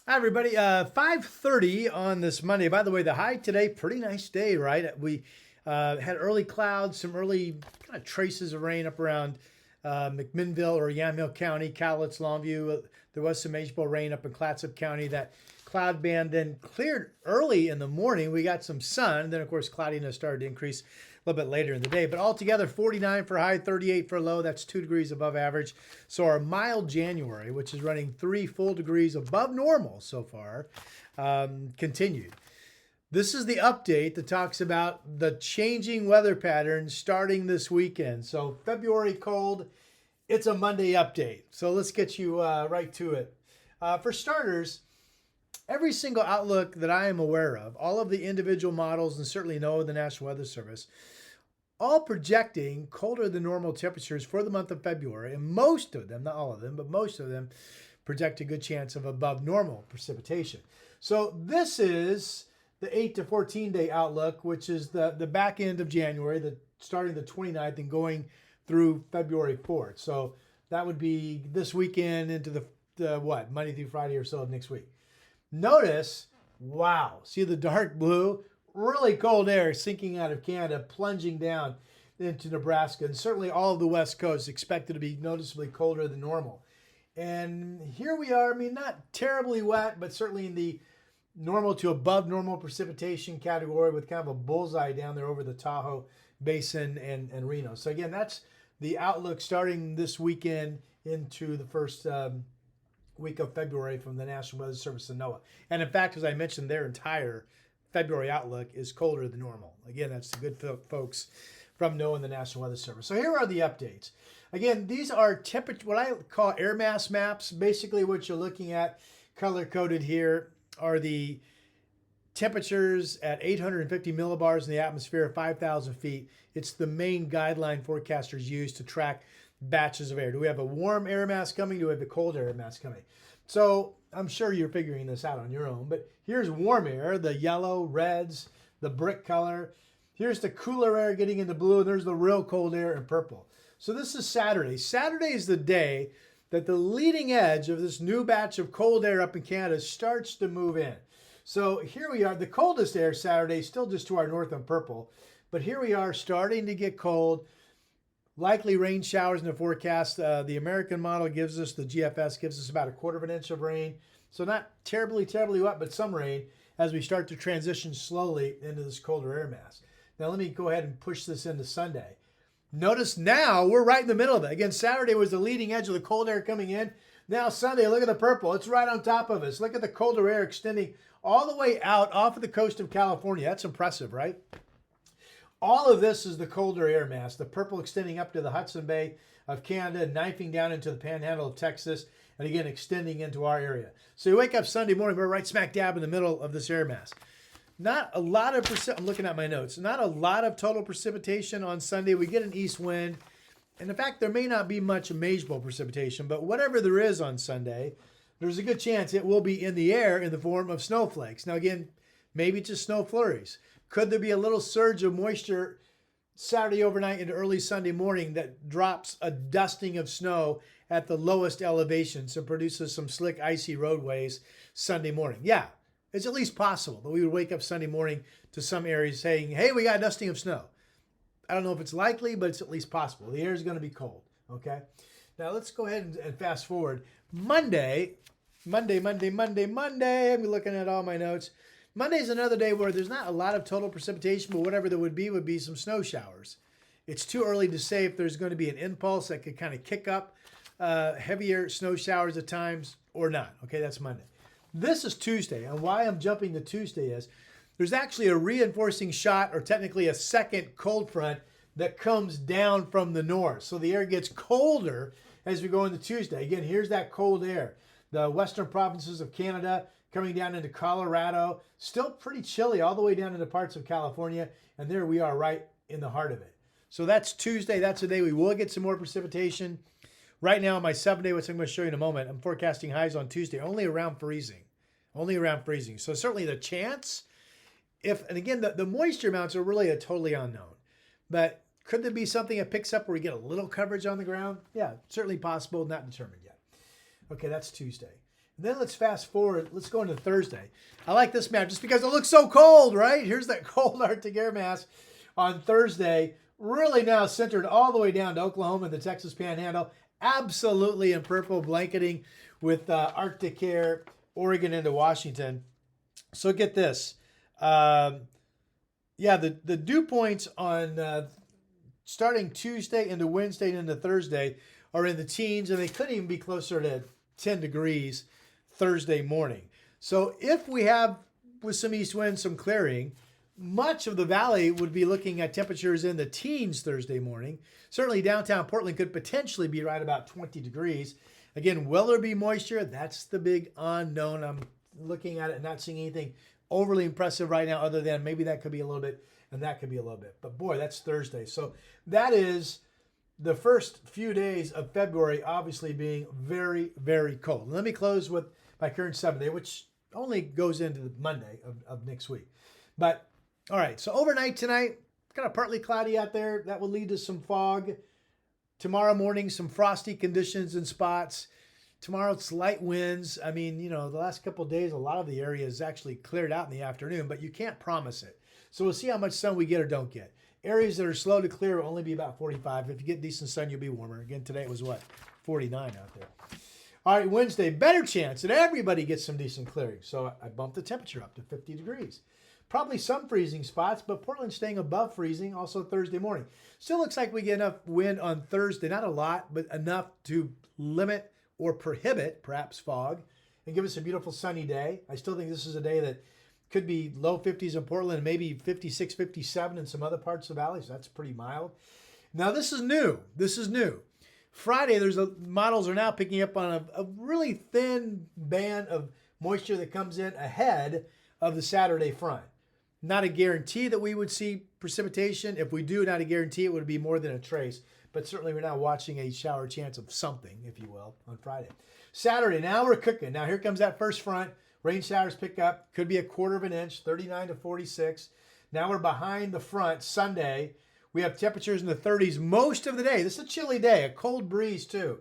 Hi, everybody. 5:30 on this Monday. By the way, the high today, pretty nice day, right? We had early clouds, some early kind of traces of rain up around McMinnville or Yamhill County, Cowlitz, Longview. There was some H-bow rain up in Clatsop County. That cloud band then cleared early in the morning. We got some sun. Then, of course, cloudiness started to increase a little bit later in the day. But altogether, 49 for high, 38 for low. That's 2 degrees above average. So our mild January, which is running 3 full degrees above normal so far, continued. This is the update that talks about the changing weather patterns starting this weekend. So February cold, it's a Monday update. So let's get you right to it. For starters, every single outlook that I am aware of, all of the individual models, and certainly NOAA, the National Weather Service, all projecting colder than normal temperatures for the month of February. And most of them, not all of them, but most of them project a good chance of above normal precipitation. So this is the 8 to 14 day outlook, which is the back end of January, starting the 29th and going through February 4th. So that would be this weekend into the Monday through Friday or so of next week. Notice, wow, see the dark blue? Really cold air sinking out of Canada, plunging down into Nebraska, and certainly all of the West Coast expected to be noticeably colder than normal. And here we are, I mean, not terribly wet, but certainly in the normal to above normal precipitation category with kind of a bullseye down there over the Tahoe Basin and Reno. So again, that's the outlook starting this weekend into the first week of February from the National Weather Service and NOAA. And in fact, as I mentioned, their entire February outlook is colder than normal. Again, that's the good folks from NOAA and the National Weather Service. So here are the updates. Again, these are what I call air mass maps. Basically, what you're looking at, color coded here, are the temperatures at 850 millibars in the atmosphere, 5,000 feet. It's the main guideline forecasters use to track batches of air. Do we have a warm air mass coming? Do we have a cold air mass coming? So I'm sure you're figuring this out on your own, but here's warm air, the yellow, reds, the brick color. Here's the cooler air getting into blue, and there's the real cold air in purple. So this is Saturday. Saturday is the day that the leading edge of this new batch of cold air up in Canada starts to move in. So here we are, the coldest air Saturday, still just to our north in purple, but here we are starting to get cold. Likely rain showers in the forecast. The American model gives us, the GFS gives us about 1/4 inch of rain. So not terribly wet, but some rain as we start to transition slowly into this colder air mass. Now let me go ahead and push this into Sunday. Notice now we're right in the middle of it. Again, Saturday was the leading edge of the cold air coming in. Now Sunday, look at the purple. It's right on top of us. Look at the colder air extending all the way out off of the coast of California. That's impressive, right? All of this is the colder air mass, the purple extending up to the Hudson Bay of Canada, knifing down into the panhandle of Texas, and again, extending into our area. So you wake up Sunday morning, we're right smack dab in the middle of this air mass. Not a lot of, I'm looking at my notes, not a lot of total precipitation on Sunday. We get an east wind. And in fact, there may not be much mage-bowl precipitation, but whatever there is on Sunday, there's a good chance it will be in the air in the form of snowflakes. Now again, maybe just snow flurries. Could there be a little surge of moisture Saturday overnight into early Sunday morning that drops a dusting of snow at the lowest elevations and produces some slick, icy roadways Sunday morning? Yeah, it's at least possible that we would wake up Sunday morning to some areas saying, hey, we got a dusting of snow. I don't know if it's likely, but it's at least possible. The air is going to be cold, okay? Now let's go ahead and fast forward. Monday. I'm looking at all my notes. Monday's another day where there's not a lot of total precipitation, but whatever there would be some snow showers. It's too early to say if there's going to be an impulse that could kind of kick up heavier snow showers at times or not. Okay, that's Monday. This is Tuesday, and why I'm jumping to Tuesday is there's actually a reinforcing shot, or technically a second cold front, that comes down from the north. So the air gets colder as we go into Tuesday. Again, here's that cold air. The western provinces of Canada, coming down into Colorado, still pretty chilly all the way down into parts of California, and there we are right in the heart of it. So that's Tuesday. That's the day we will get some more precipitation. Right now, my 7-day, which I'm going to show you in a moment, I'm forecasting highs on Tuesday only around freezing. Only around freezing. So certainly the chance, and again, the moisture amounts are really a totally unknown. But could there be something that picks up where we get a little coverage on the ground? Yeah, certainly possible, not determined yet. Okay, that's Tuesday. And then let's fast forward. Let's go into Thursday. I like this map just because it looks so cold, right? Here's that cold Arctic air mass on Thursday. Really now centered all the way down to Oklahoma and the Texas Panhandle. Absolutely in purple, blanketing with Arctic air, Oregon into Washington. So get this. Yeah, the dew points on starting Tuesday into Wednesday and into Thursday are in the teens, and they could even be closer to 10 degrees Thursday morning. So if we have, with some east winds, some clearing, much of the valley would be looking at temperatures in the teens Thursday morning. Certainly downtown Portland could potentially be right about 20 degrees. Again, will there be moisture? That's the big unknown. I'm looking at it and not seeing anything overly impressive right now, other than maybe that could be a little bit and that could be a little bit. But boy, that's Thursday. So that is the first few days of February, obviously being very, very cold. Let me close with my current 7-day, which only goes into the Monday of next week. But all right, so overnight tonight, kind of partly cloudy out there. That will lead to some fog. Tomorrow morning, some frosty conditions in spots. Tomorrow, it's light winds. I mean, you know, the last couple of days, a lot of the area is actually cleared out in the afternoon, but you can't promise it. So we'll see how much sun we get or don't get. Areas that are slow to clear will only be about 45. If you get decent sun, you'll be warmer. Again, today it was what? 49 out there. All right, Wednesday, better chance that everybody gets some decent clearing. So I bumped the temperature up to 50 degrees. Probably some freezing spots, but Portland staying above freezing also Thursday morning. Still looks like we get enough wind on Thursday. Not a lot, but enough to limit or prohibit perhaps fog and give us a beautiful sunny day. I still think this is a day that could be low 50s in Portland and maybe 56, 57 in some other parts of the valley. So that's pretty mild. Now this is new. This is new. Friday, models are now picking up on a really thin band of moisture that comes in ahead of the Saturday front. Not a guarantee that we would see precipitation. If we do, not a guarantee it would be more than a trace. But certainly we're now watching a shower chance of something, if you will, on Friday. Saturday, now we're cooking. Now here comes that first front. Rain showers pick up. Could be a quarter of an inch, 39 to 46. Now we're behind the front. Sunday, we have temperatures in the 30s most of the day. This is a chilly day, a cold breeze too.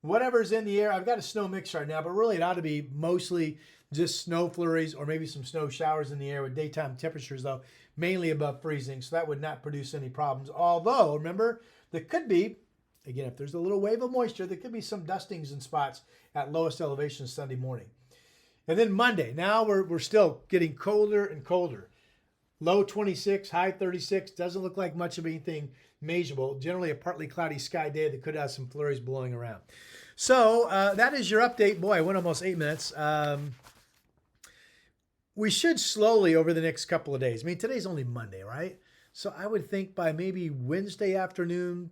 Whatever's in the air, I've got a snow mix right now, but really it ought to be mostly just snow flurries or maybe some snow showers in the air with daytime temperatures, though, mainly above freezing. So that would not produce any problems. Although, remember, there could be, again, if there's a little wave of moisture, there could be some dustings in spots at lowest elevation Sunday morning. And then Monday, now we're still getting colder and colder. Low 26, high 36. Doesn't look like much of anything measurable. Generally a partly cloudy sky day that could have some flurries blowing around. So that is your update. Boy, I went almost 8 minutes. We should slowly over the next couple of days. I mean, today's only Monday, right? So I would think by maybe Wednesday afternoon,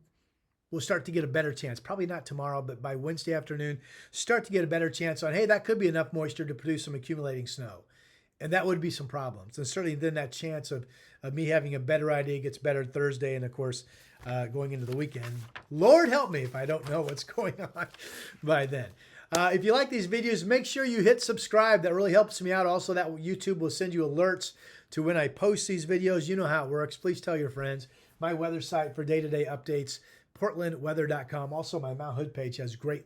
we'll start to get a better chance. Probably not tomorrow, but by Wednesday afternoon, start to get a better chance on, hey, that could be enough moisture to produce some accumulating snow. And that would be some problems. And certainly then that chance of me having a better idea gets better Thursday. And of course, going into the weekend, Lord help me if I don't know what's going on by then. If you like these videos, make sure you hit subscribe. That really helps me out. Also, that YouTube will send you alerts to when I post these videos. You know how it works. Please tell your friends. My weather site for day-to-day updates, portlandweather.com. Also, my Mount Hood page has great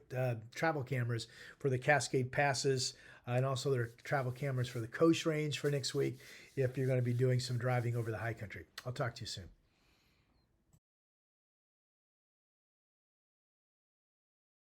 travel cameras for the Cascade Passes. And also there are travel cameras for the Coast Range for next week if you're going to be doing some driving over the high country. I'll talk to you soon.